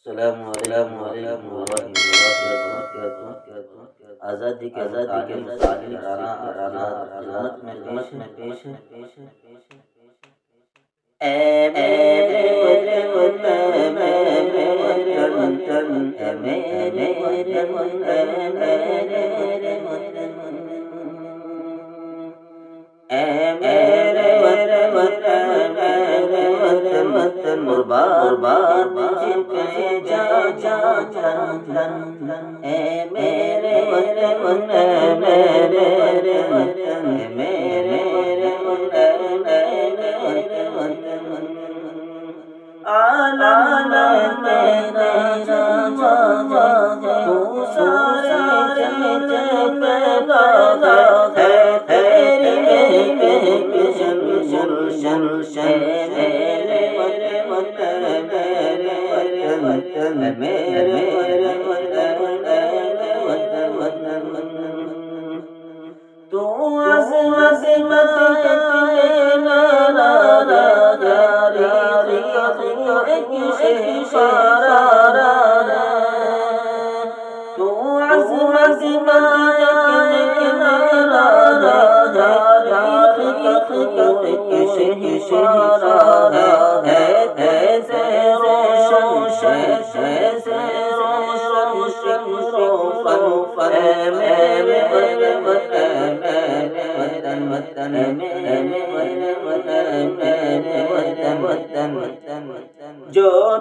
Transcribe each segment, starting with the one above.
السلام علیکم ورحمۃ اللہ وبرکاتہ۔ آزادی کے تعلیم خدمت میں پیش ہے۔ اے میرے وطن، میرے وطن، اے میرے وطن، اے میرے وطن، اے میرے وطن، میرے وطن، قربان مجھے پہ جا جا جا، اے میرے وطن، میرے وطن، میرے وطن، میرے وطن، عالم میرا جا تو سارے جگ پیدا ہے، تیری شن میرے وطن، میرے وطن، میرے وطن، تو عظمت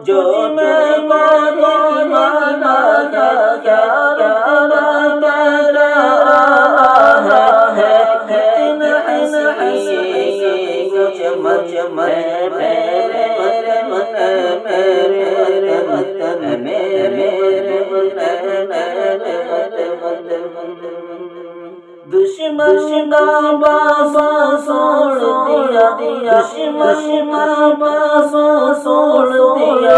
جو میں مانا کیا ہے، میرے وطن، میرے دشمن چھوڑ دیا، دشمن چھوڑ دیا،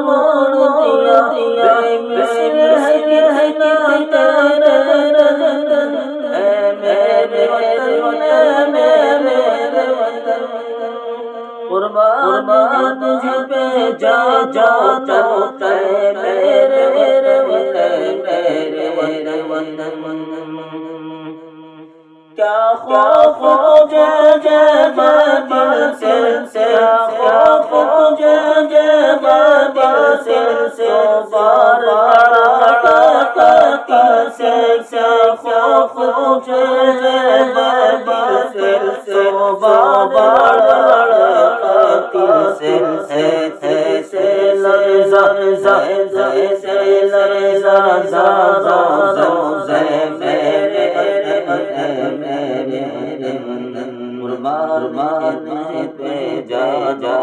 موڑ دیا، قربان تجھ پہ جا جا میرے وطن، میرے وطن، کیا خوف جے بابل سے، کیا خوف جے بابل سے، بار سے، خوف جے بابل سے، بار قربان پہ جا جا